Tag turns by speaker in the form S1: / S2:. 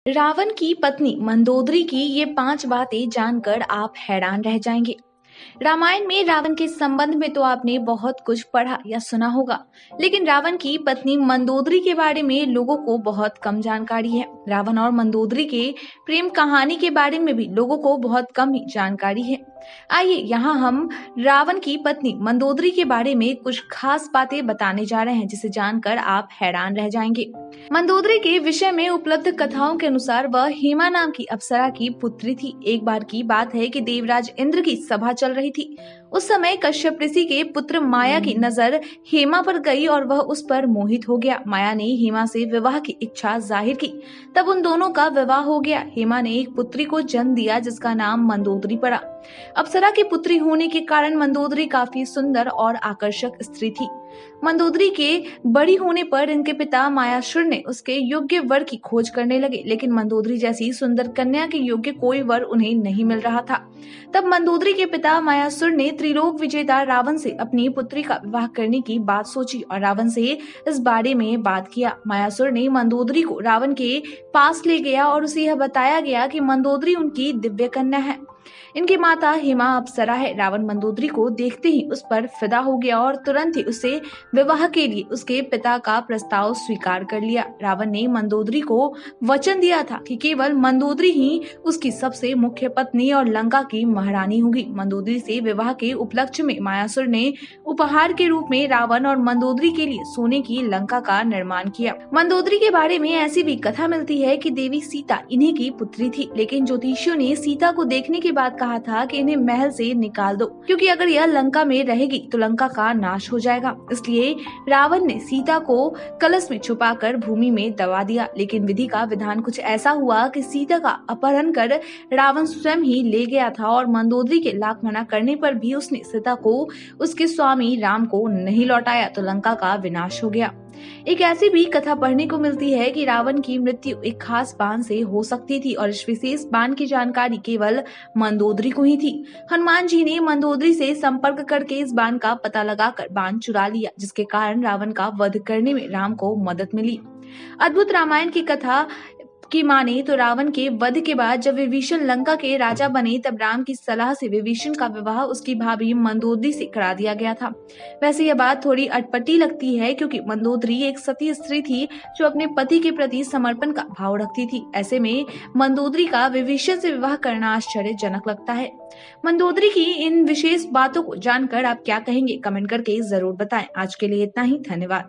S1: रावण की पत्नी मंदोदरी की ये 5 बातें जानकर आप हैरान रह जाएंगे। रामायण में रावण के संबंध में तो आपने बहुत कुछ पढ़ा या सुना होगा, लेकिन रावण की पत्नी मंदोदरी के बारे में लोगों को बहुत कम जानकारी है। रावण और मंदोदरी के प्रेम कहानी के बारे में भी लोगों को बहुत कम ही जानकारी है। आइए यहाँ हम रावण की पत्नी मंदोदरी के बारे में कुछ खास बातें बताने जा रहे हैं, जिसे जानकर आप हैरान रह जाएंगे। मंदोदरी के विषय में उपलब्ध कथाओं के अनुसार वह हेमा नाम की अप्सरा की पुत्री थी। एक बार की बात है कि देवराज इंद्र की सभा चल रही थी। उस समय कश्यप ऋषि के पुत्र माया की नजर हेमा पर गई और वह उस पर मोहित हो गया। माया ने हेमा से विवाह की इच्छा जाहिर की। तब उन दोनों का विवाह हो गया। हेमा ने एक पुत्री को जन्म दिया जिसका नाम मंदोदरी पड़ा। अप्सरा की पुत्री होने के कारण मंदोदरी काफी सुंदर और आकर्षक स्त्री थी। मंदोदरी के बड़ी होने पर इनके पिता मायासुर ने उसके योग्य वर की खोज करने लगे, लेकिन मंदोदरी जैसी सुंदर कन्या के योग्य कोई वर उन्हें नहीं मिल रहा था। तब मंदोदरी के पिता मायासुर ने त्रिलोक विजेता रावण से अपनी पुत्री का विवाह करने की बात सोची और रावण से इस बारे में बात किया। मायासुर ने मंदोदरी को रावण के पास ले गया और उसे यह बताया गया कि मंदोदरी उनकी दिव्य कन्या है। इनकी माता हेमा अप्सरा है। रावण मंदोदरी को देखते ही उस पर फिदा हो गया और तुरंत ही उससे विवाह के लिए उसके पिता का प्रस्ताव स्वीकार कर लिया। रावण ने मंदोदरी को वचन दिया था कि केवल मंदोदरी ही उसकी सबसे मुख्य पत्नी और लंका की महारानी होगी। मंदोदरी से विवाह के उपलक्ष्य में मायासुर ने उपहार के रूप में रावण और मंदोदरी के लिए सोने की लंका का निर्माण किया। मंदोदरी के बारे में ऐसी भी कथा मिलती है कि देवी सीता इन्हीं की पुत्री थी, लेकिन ज्योतिषियों ने सीता को देखने के बाद कहा था कि इन्हें महल से निकाल दो, क्योंकि अगर यह लंका में रहेगी तो लंका का नाश हो जाएगा। इसलिए रावण ने सीता को कलश में छुपाकर भूमि में दबा दिया। लेकिन विधि का विधान कुछ ऐसा हुआ कि सीता का अपहरण कर रावण स्वयं ही ले गया था और मंदोदरी के लाख मना करने पर भी उसने सीता को उसके स्वामी राम को नहीं लौटाया तो लंका का विनाश हो गया। एक ऐसी भी कथा पढ़ने को मिलती है कि रावण की मृत्यु एक खास बाण से हो सकती थी और इस विशेष बाण की जानकारी केवल मंदोदरी को ही थी। हनुमान जी ने मंदोदरी से संपर्क करके इस बाण का पता लगाकर बाण चुरा लिया, जिसके कारण रावण का वध करने में राम को मदद मिली। अद्भुत रामायण की कथा की माने तो रावण के वध के बाद जब विभीषण लंका के राजा बने, तब राम की सलाह से विभीषण का विवाह उसकी भाभी मंदोदरी से करा दिया गया था। वैसे यह बात थोड़ी अटपटी लगती है, क्योंकि मंदोदरी एक सती स्त्री थी जो अपने पति के प्रति समर्पण का भाव रखती थी। ऐसे में मंदोदरी का विभीषण से विवाह करना आश्चर्यजनक लगता है। मंदोदरी की इन विशेष बातों को जानकर आप क्या कहेंगे, कमेंट करके जरूर बताएं। आज के लिए इतना ही, धन्यवाद।